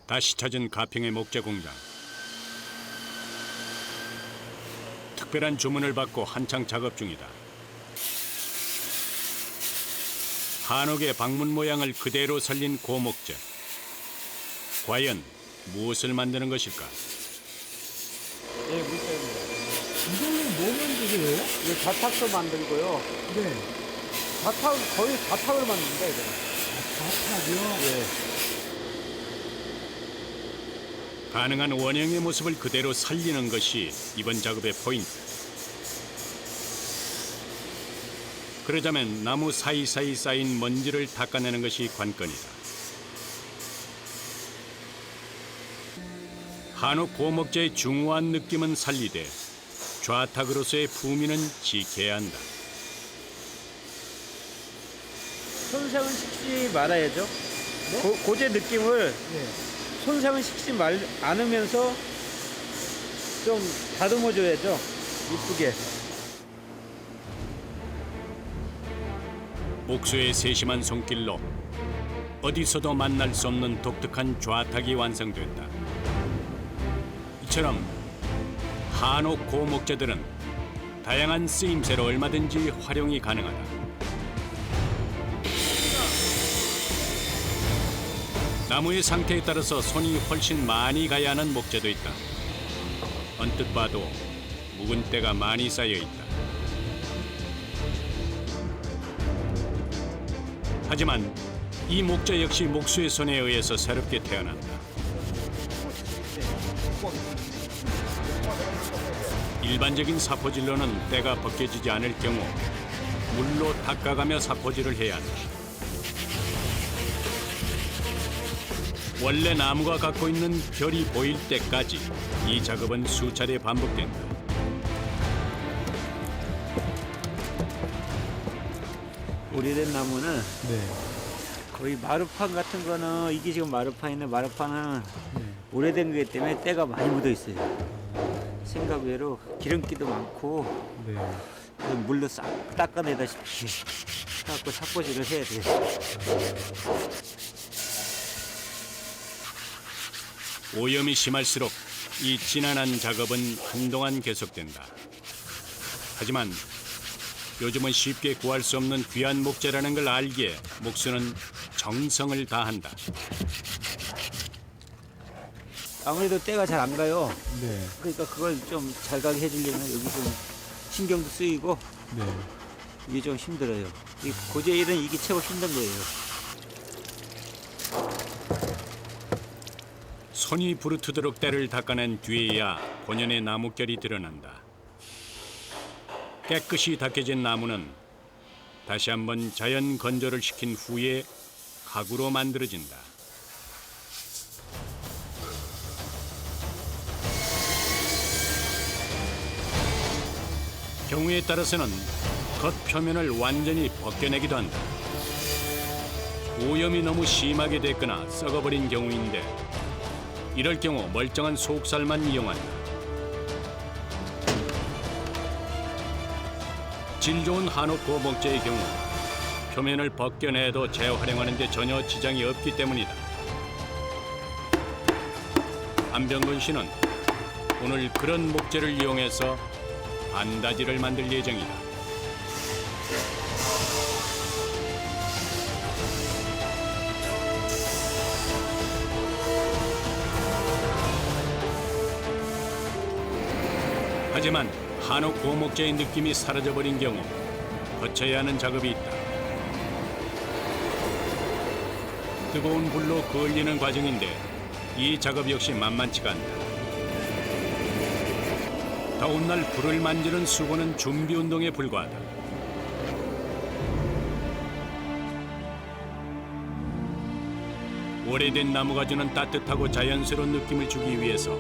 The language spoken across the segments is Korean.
다시 찾은 가평의 목재 공장. 특별한 주문을 받고 한창 작업 중이다. 한옥의 방문 모양을 그대로 살린 고목재. 과연 무엇을 만드는 것일까? 네, 물때입니다. 이거는 뭐 만드세요? 이거 자탁도 만들고요. 네. 거의 자탁을 만듭니다, 이거. 자탁이요? 네. 가능한 원형의 모습을 그대로 살리는 것이 이번 작업의 포인트. 그러자면 나무 사이사이 쌓인 먼지를 닦아내는 것이 관건이다. 한옥 고목재의 중후한 느낌은 살리되 좌탁으로서의 품위는 지켜야 한다. 손상은 시키지 말아야죠. 고제 느낌을 네. 손상은 시키지 않으면서 좀 다듬어줘야죠. 이쁘게. 목수의 세심한 손길로 어디서도 만날 수 없는 독특한 좌탁이 완성됐다. 이처럼 한옥 고목재들은 다양한 쓰임새로 얼마든지 활용이 가능하다. 나무의 상태에 따라서 손이 훨씬 많이 가야 하는 목재도 있다. 언뜻 봐도 묵은 때가 많이 쌓여 있다. 하지만 이 목재 역시 목수의 손에 의해서 새롭게 태어난다. 일반적인 사포질로는 때가 벗겨지지 않을 경우 물로 닦아가며 사포질을 해야 한다. 원래 나무가 갖고 있는 결이 보일 때까지 이 작업은 수차례 반복된다. 오래된 나무는 네. 거의 마루판 같은 거는 이게 지금 마루판인데 마루판은 네. 오래된 거기 때문에 때가 많이 묻어 있어요. 생각 외로 기름기도 많고 네. 그래서 물로 싹 닦아내다시피 해갖고 삭포질을 해야 돼요. 오염이 심할수록 이 진한한 작업은 한동안 계속된다. 하지만 요즘은 쉽게 구할 수 없는 귀한 목재라는 걸 알기에 목수는 정성을 다한다. 아무래도 때가 잘 안 가요. 네. 그러니까 그걸 좀 잘 가게 해주려면 여기 좀 신경도 쓰이고 네. 이게 좀 힘들어요. 이 고제 일은 이게 최고 힘든 거예요. 손이 부르트도록 때를 닦아낸 뒤에야 본연의 나뭇결이 드러난다. 깨끗이 닦여진 나무는 다시 한번 자연 건조를 시킨 후에 가구로 만들어진다. 경우에 따라서는 겉표면을 완전히 벗겨내기도 한다. 오염이 너무 심하게 됐거나 썩어버린 경우인데 이럴 경우 멀쩡한 속살만 이용한다. 질 좋은 한옥 고목재의 경우 표면을 벗겨내도 재활용하는 데 전혀 지장이 없기 때문이다. 안병근 씨는 오늘 그런 목재를 이용해서 반다지를 만들 예정이다. 하지만 한옥 고목재의 느낌이 사라져버린 경우 거쳐야 하는 작업이 있다. 뜨거운 불로 그을리는 과정인데 이 작업 역시 만만치가 않다. 더운 날 불을 만지는 수고는 준비 운동에 불과하다. 오래된 나무가 주는 따뜻하고 자연스러운 느낌을 주기 위해서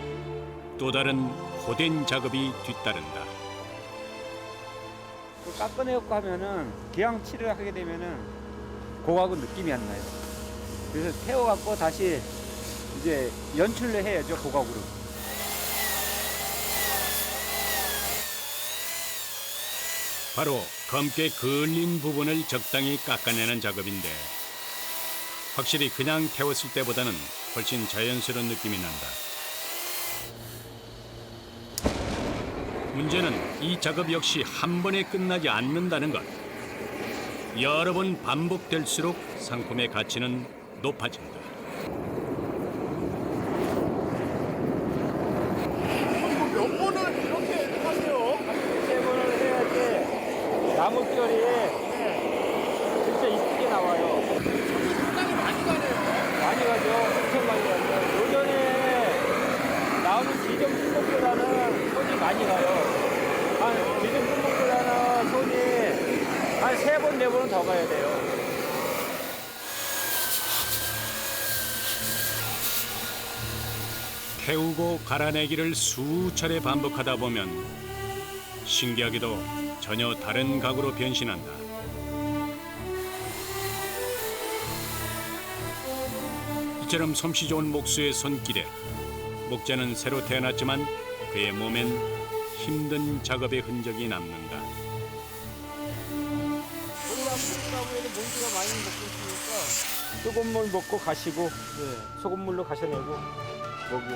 또 다른 호된 작업이 뒤따른다. 깎아내고 하면은 기왕 칠을 하게 되면은 고하고 느낌이 안 나요. 그래서 태워갖고 다시 이제 연출을 해야죠, 고각으로. 바로 검게 그을린 부분을 적당히 깎아내는 작업인데 확실히 그냥 태웠을 때보다는 훨씬 자연스러운 느낌이 난다. 문제는 이 작업 역시 한 번에 끝나지 않는다는 것. 여러 번 반복될수록 상품의 가치는 높아진다. 몇 번을 이렇게 하세요? 3번을 해야지 나뭇결이 진짜 이쁘게 나와요. 상당히 많이 가네요. 많이 가죠. 엄청 많이 가죠. 요전에 나오는 기존 품목보다는 손이 많이 가요. 한 기존 품목보다는 손이 한 3번, 4번은 더 가야 돼요. 태우고 갈아내기를 수차례 반복하다 보면 신기하게도 전혀 다른 각으로 변신한다. 이처럼 솜씨 좋은 목수의 손길에 목재는 새로 태어났지만 그의 몸엔 힘든 작업의 흔적이 남는다. 소금나무에는 먼지가 많이 먹고 있으니까 소금물 먹고 가시고 소금물로 가셔내고 먹이.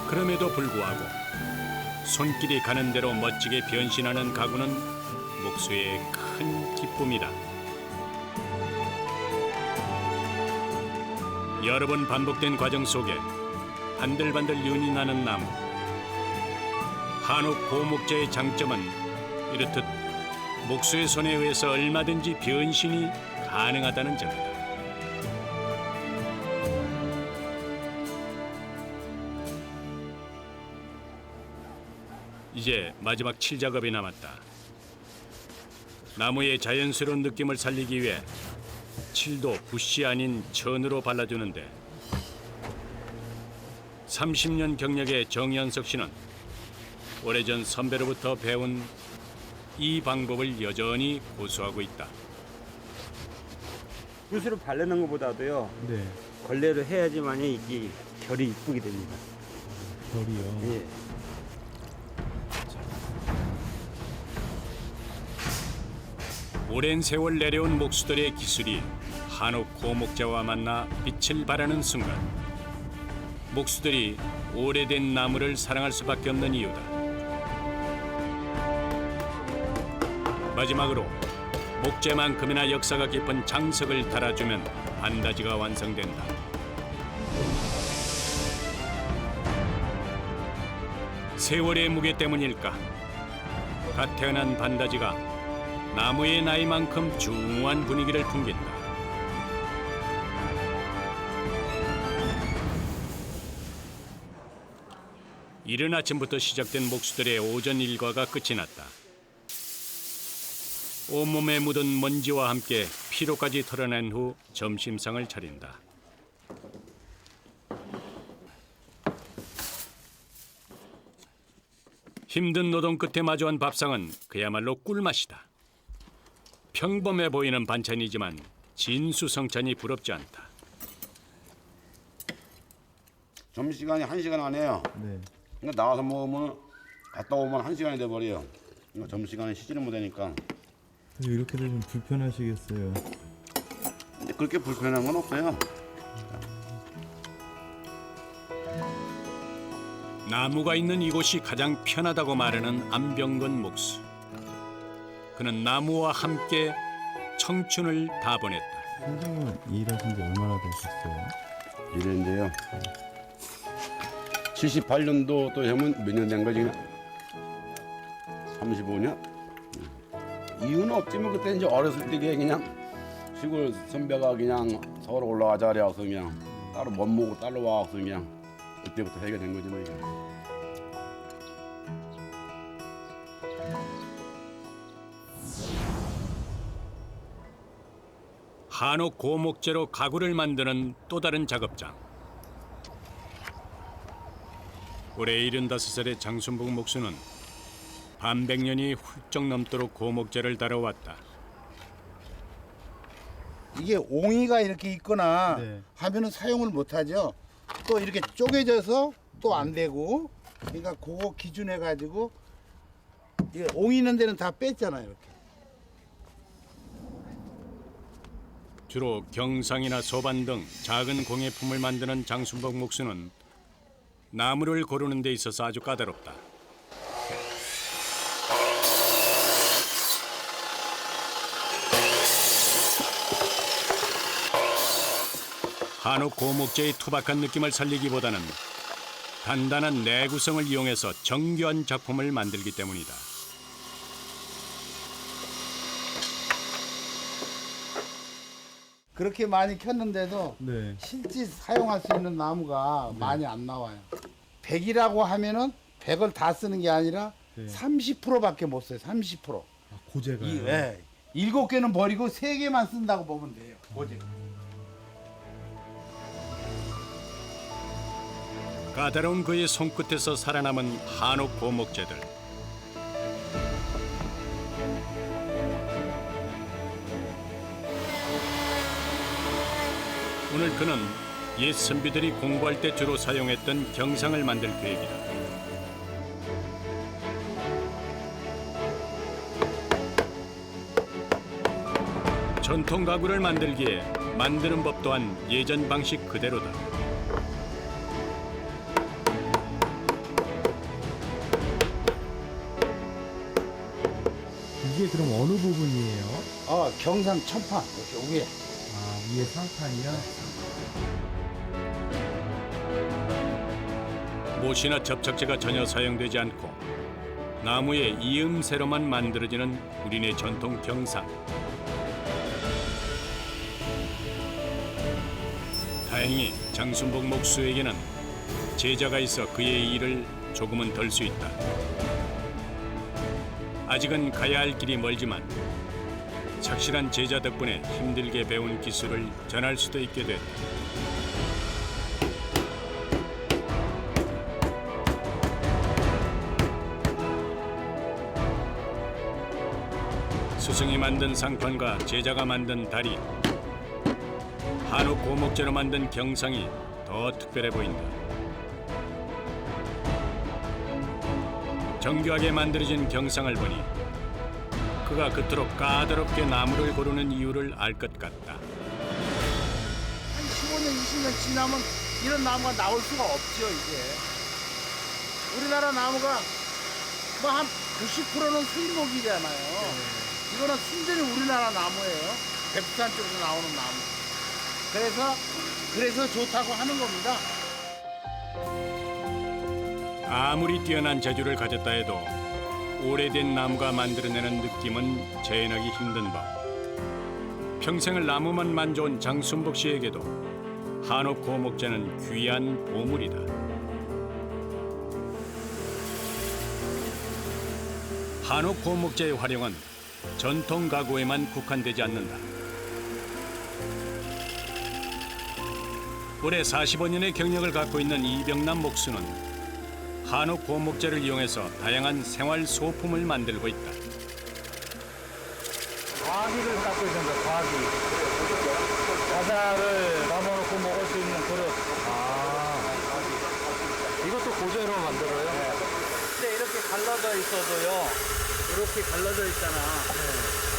그럼에도 불구하고 손길이 가는 대로 멋지게 변신하는 가구는 목수의 큰 기쁨이다. 여러 번 반복된 과정 속에 반들반들 윤이 나는 나무. 한옥 고목재의 장점은 이렇듯 목수의 손에 의해서 얼마든지 변신이 가능하다는 점이다. 이제 마지막 칠 작업이 남았다. 나무의 자연스러운 느낌을 살리기 위해 칠도 붓이 아닌 천으로 발라주는데 30년 경력의 정연석 씨는 오래전 선배로부터 배운 이 방법을 여전히 고수하고 있다. 붓으로 바르는 것보다도요 네. 걸레로 해야지만이 이게 결이 이쁘게 됩니다. 별이요. 예. 오랜 세월 내려온 목수들의 기술이 한옥 고목재와 만나 빛을 발하는 순간 목수들이 오래된 나무를 사랑할 수밖에 없는 이유다. 마지막으로 목재만큼이나 역사가 깊은 장석을 달아주면 반다지가 완성된다. 세월의 무게 때문일까? 갓 태어난 반다지가 나무의 나이만큼 중후한 분위기를 풍긴다. 이른 아침부터 시작된 목수들의 오전 일과가 끝이 났다. 온몸에 묻은 먼지와 함께 피로까지 털어낸 후 점심상을 차린다. 힘든 노동 끝에 마주한 밥상은 그야말로 꿀맛이다. 평범해 보이는 반찬이지만 진수성찬이 부럽지 않다. 점심시간이 1시간 안 해요. 네. 그러니까 나가서 먹으면 갔다 오면 1시간이 돼버려요. 그러니까 점심시간에 쉬지를 못하니까. 이렇게 되면 불편하시겠어요. 근데 그렇게 불편한 건 없어요. 나무가 있는 이곳이 가장 편하다고 말하는 안병건 목수. 그는 나무와 함께 청춘을 다 보냈다. 선생님은 일하신 지 얼마나 되셨어요? 이랬는데요. 78년도 또 하면 몇 년 된 거지? 35년? 이유는 없지만 그때 이제 어렸을 때 그냥 시골 선배가 그냥 서울 올라가자 그래서 그냥 따로 못 먹고 따라와서 그냥 그때부터 하게 된 거지 뭐 이거. 한옥 고목재로 가구를 만드는 또 다른 작업장. 올해 75살의 장순복 목수는 반백년이 훌쩍 넘도록 고목재를 다뤄왔다. 이게 옹이가 이렇게 있거나 네. 하면은 사용을 못하죠. 또 이렇게 쪼개져서 또 안 되고, 그러니까 그거 기준해 가지고 이게 옹이 있는 데는 다 뺐잖아요. 이렇게 주로 경상이나 소반 등 작은 공예품을 만드는 장순복 목수는 나무를 고르는 데 있어서 아주 까다롭다. 한옥 고목재의 투박한 느낌을 살리기보다는 단단한 내구성을 이용해서 정교한 작품을 만들기 때문이다. 그렇게 많이 켰는데도 네. 실제 사용할 수 있는 나무가 많이 안 나와요. 100이라고 하면은 100을 다 쓰는 게 아니라 네. 30%밖에 못 써요. 30%. 아, 고제가요? 예. 7개는 버리고 3개만 쓴다고 보면 돼요. 고제. 까다로운 그의 손끝에서 살아남은 한옥 고목재들. 오늘 그는 옛 선비들이 공부할 때 주로 사용했던 경상을 만들 계획이다. 전통 가구를 만들기에 만드는 법 또한 예전 방식 그대로다. 이게 그럼 어느 부분이에요? 경상 천판 이렇게 위에. 아, 위에 상판이요? 못이나 접착제가 전혀 사용되지 않고 나무의 이음새로만 만들어지는 우리네 전통 경상. 다행히 장순복 목수에게는 제자가 있어 그의 일을 조금은 덜 수 있다. 아직은 가야 할 길이 멀지만 착실한 제자 덕분에 힘들게 배운 기술을 전할 수도 있게 됐다. 스승이 만든 상판과 제자가 만든 다리, 한옥 고목재로 만든 경상이 더 특별해 보인다. 정교하게 만들어진 경상을 보니 그가 그토록 까다롭게 나무를 고르는 이유를 알 것 같다. 한 15년, 20년 지나면 이런 나무가 나올 수가 없죠, 이제. 우리나라 나무가 뭐 한 90%는 수입목이잖아요. 이거는 순전히 우리나라 나무예요. 백두산 쪽에서 나오는 나무. 그래서 좋다고 하는 겁니다. 아무리 뛰어난 재주를 가졌다 해도 오래된 나무가 만들어내는 느낌은 재현하기 힘든 법. 평생을 나무만 만져온 장순복 씨에게도 한옥 고목재는 귀한 보물이다. 한옥 고목재의 활용은 전통 가구에만 국한되지 않는다. 올해 45년의 경력을 갖고 있는 이병남 목수는 한옥 고목재를 이용해서 다양한 생활 소품을 만들고 있다. 과기를 닦고 있습니다. 과기. 과자를 담아놓고 먹을 수 있는 그릇. 이것도 고재로 만들어요? 근데 이렇게 갈라져 있어도요. 이렇게 갈라져 있잖아.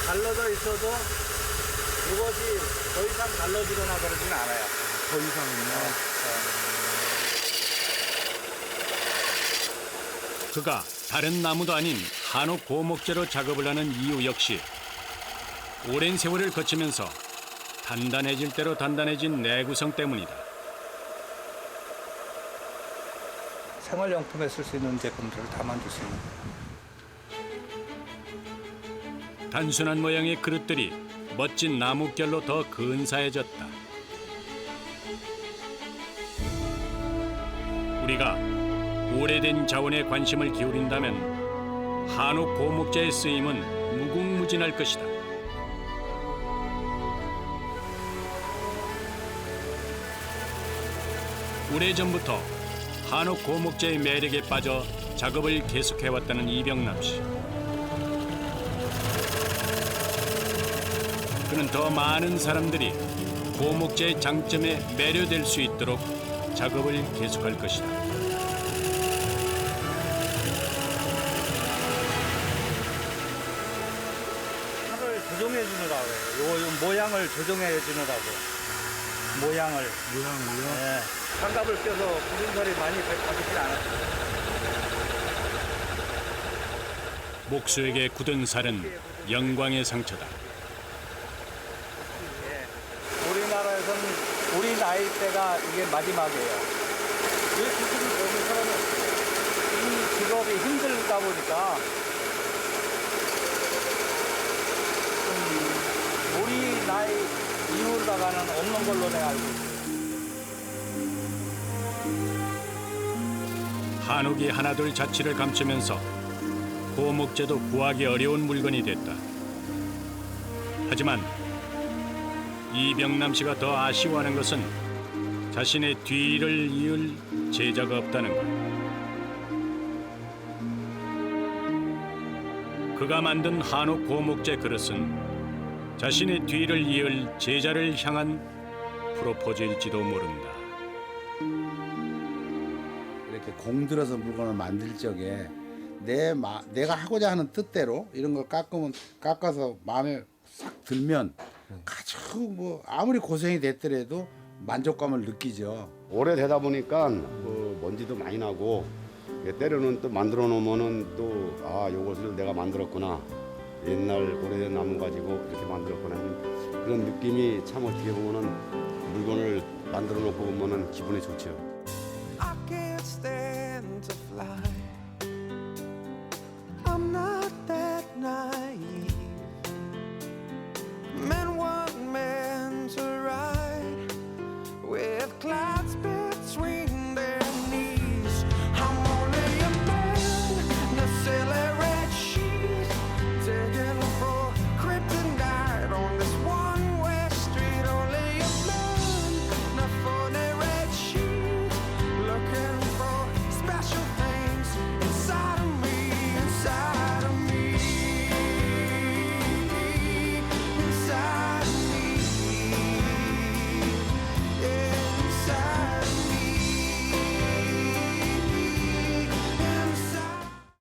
갈라져 있어도 이것이 더 이상 갈라지거나 그러진 않아요. 더 이상은요? 그가 다른 나무도 아닌 한옥 고목재로 작업을 하는 이유 역시 오랜 세월을 거치면서 단단해질 대로 단단해진 내구성 때문이다. 생활용품에 쓸 수 있는 제품들을 다 만들 수 있는. 단순한 모양의 그릇들이 멋진 나뭇결로 더 근사해졌다. 우리가 오래된 자원에 관심을 기울인다면 한옥 고목재의 쓰임은 무궁무진할 것이다. 오래전부터 한옥 고목재의 매력에 빠져 작업을 계속해왔다는 이병남 씨. 그는 더 많은 사람들이 고목재의 장점에 매료될 수 있도록 작업을 계속할 것이다. 살을 조정해 주느라 그래요. 요 모양을 조정해 주느라고. 모양을요? 네. 장갑을 껴서 굳은 살이 많이 박히지 않았어요. 목수에게 굳은 살은 영광의 상처다. 우리나라에서는 우리 나이 때가 이게 마지막이에요. 왜 지금 여기 사람은 이 직업이 힘들다 보니까 우리 나이 이후로다가는 없는 걸로 내가 알고 있어요. 한옥이 하나둘 자취를 감추면서 고목재도 구하기 어려운 물건이 됐다. 하지만 이병남 씨가 더 아쉬워하는 것은 자신의 뒤를 이을 제자가 없다는 것. 그가 만든 한옥 고목재 그릇은 자신의 뒤를 이을 제자를 향한 프로포즈일지도 모른다. 이렇게 공들여서 물건을 만들 적에 내가 하고자 하는 뜻대로 이런 걸 깎아서 마음에 싹 들면 아주 뭐 아무리 고생이 됐더라도 만족감을 느끼죠. 오래되다 보니까 그 먼지도 많이 나고 때로는 또 만들어 놓으면은 또 아 요것을 내가 만들었구나 옛날 오래된 나무 가지고 이렇게 만들었구나 하는 그런 느낌이 참 어떻게 보면은 물건을 만들어 놓고 보면은 기분이 좋죠.